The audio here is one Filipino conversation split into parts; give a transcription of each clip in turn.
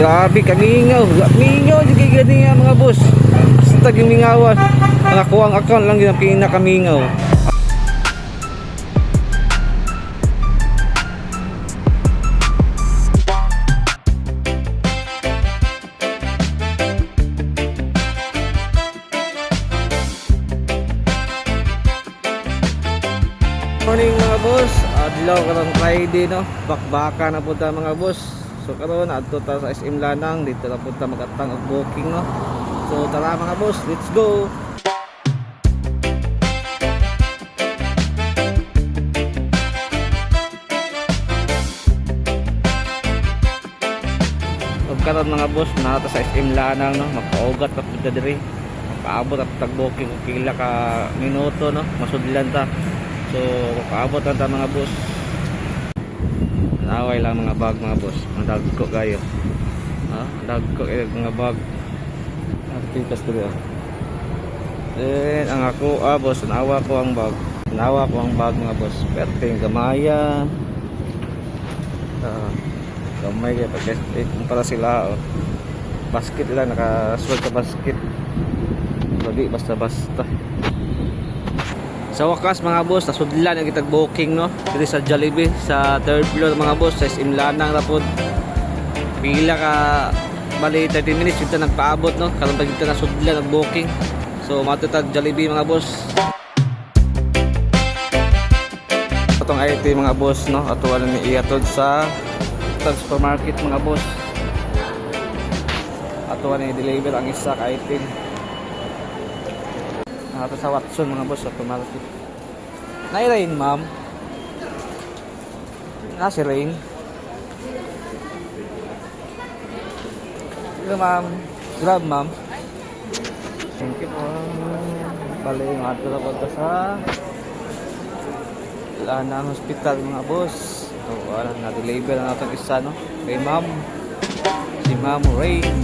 Grabe kamingaw. Mingaw di kay gani nga mga boss. Basta yung mingawan. Ang ako ang account lang yung pinakamingaw. Morning mga boss, adlaw karong Friday no. Bakbaka na punta mga boss. So karon adto ta sa SM Lanang, dito na punta magatang og booking no. So tara mga boss, let's go. So karon mga boss, nata sa SM Lanang no, makaugat pa punta diri. Paabot at tag booking og pila ka minuto no, masudlan ta. So paabot ta mga boss. Naway lang mga bag mga boss. Ang dagko kayo. Ha? Dagko kayo mga bag. Artikas dito. Then ang ako boss, nawa ko ang bag. Nawa ko ang bag mga boss. Perting gamaya. Gamay kaya pag para sila basket lang, nakaswag ka basket. Hindi basta-basta. Sa wakas mga boss, nasudlan ang kitag booking no. Dito sa Jollibee sa 3rd floor mga boss, sa SM Lanang rapod. Pila ka bali 30 minutes dito nagpaabot no. Karon pa dito nasudlan ang booking. So matutag Jollibee mga boss. Atong IT mga boss no, ato ano ni iatod sa supermarket mga boss. Ato ni deliver ang isa ka item. Ato sa Watson mga boss, ato market. Rain ma'am. Si Rain. Hello ma'am. Grab ma'am. Thank you po. Bali yung ato na punta sa Lanang Hospital mga boss. So na-deliver na natin isa no. Kay ma'am. Si Ma'am Rain.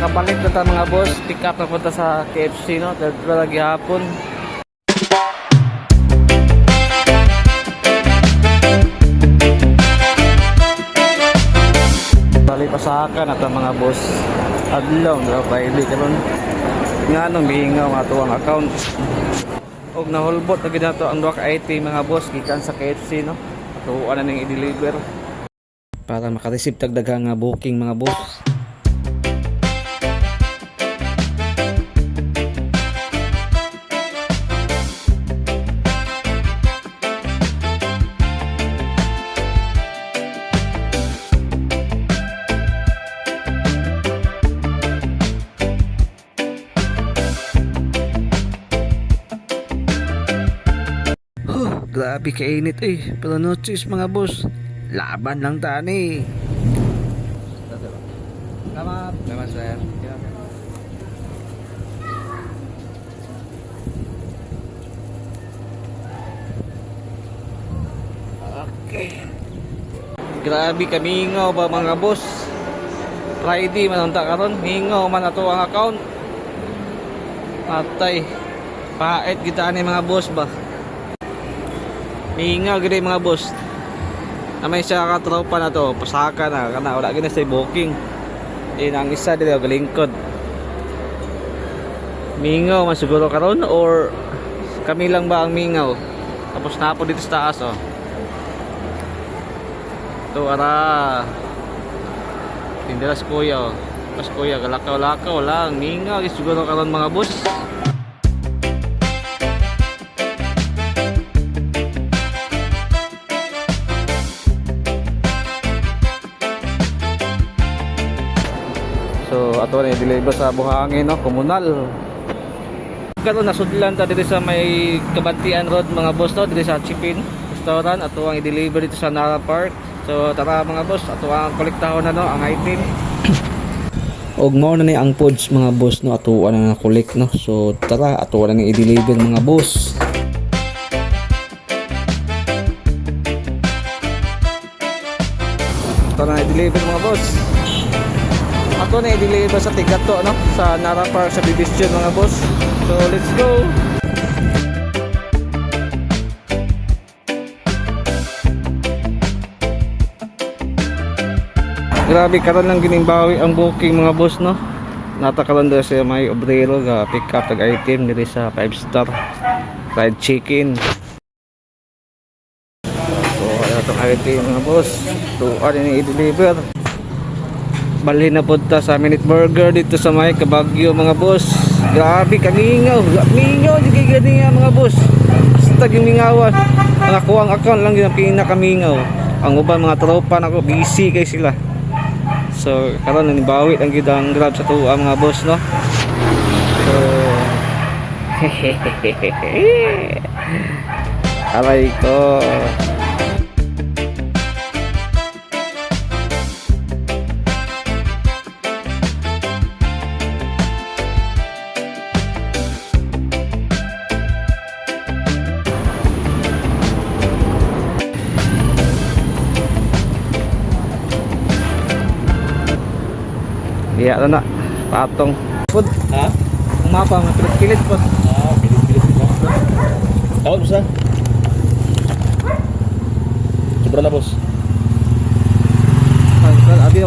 Nakabalik na tayo mga boss, pick up na punta sa KFC no, dahil lagi hapon. Balik pasakan na tayo mga boss. Adlaw na paibi karon. Nga nung bihingaw nga tuwang account. Og nahulbot na gid nato ang duha ka IT mga boss gikan sa KFC no. Tuwa na ning i-deliver para maka-receive tag daghang nga booking mga boss. Grabe kainit pero no choice mga boss. Laban lang tani. Salamat. Salamat sir. Okay. Grabe kamingaw ba mga boss. Friday man unta karon, mingaw man ato ang account. Atay. Pait kita ani mga boss ba. Mingaw gid mga boss. Amay siya ka tropa na to, pasaka na kana wala gina sa booking. Ang isa dito galingkod. Mingaw man siguro karon or kami lang ba ang mingaw? Tapos na po dito sa taas oh. To ara. Tindiras kuya oh. Pas kuya galakaw-lakaw lang mingaw siguro karon mga boss. So ato na i-deliver sa Buhangin no, komunal. Karon nasudlan ta dito sa may Kabantian Road mga boss no, dito sa Chipin Restaurant ato ang i-deliver dito sa Nara Park. So tara mga boss, ato ang kolektahon na no ang item. Og mao na ni ang pods mga boss no, ato na collect no. So tara ato na ni i-deliver mga boss. ato na i-deliver mga boss. Ato na i-deliver sa Tigato, no? Sa Nara Park sa Division mga boss. So let's go. Grabe karon lang ginimbawi ang booking mga boss, no? Natakalan daw siya may obrero ga pick up tag item diri sa 5 star fried chicken. So atong item mga boss, tuan ini i-deliver. Balhin na punta sa Minute Burger dito sa may Kabagyo mga boss. Grabe kamingaw, mingaw di gani mga boss. Basta yung mingawan. Ang ako ang account lang yung pinakamingaw. Ang uban mga tropa nako busy kay sila. So karon nanibawi ang gid ang Grab sa tuwa mga boss, no. So aray ko. Iya na patong food. Ha? Ang mapa ng pilit-pilit po. Ah, pilit-pilit po. Tawag mo sa? Sobra na boss. Abi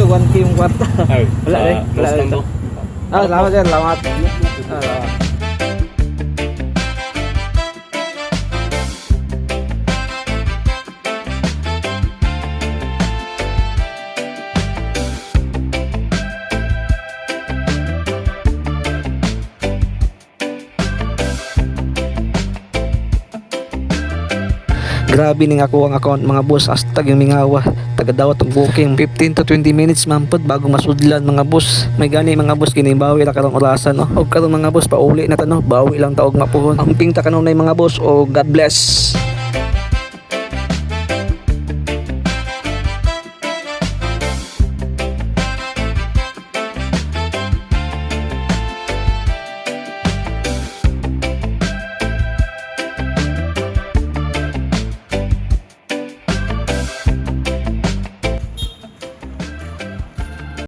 1K yung kwarta. Wala eh. Wala eh. Salamat sir, salamat. Grabe ning ako ang account mga boss, hastag yung mingawa. Tagadawat ang booking 15 to 20 minutes man pod bago masudlan mga boss. May gani mga boss kinibawi ra karong orasan, no. Og karon mga boss pauli na tano, bawi lang taog mapuhon. Amping ta kanunay mga boss, o God bless.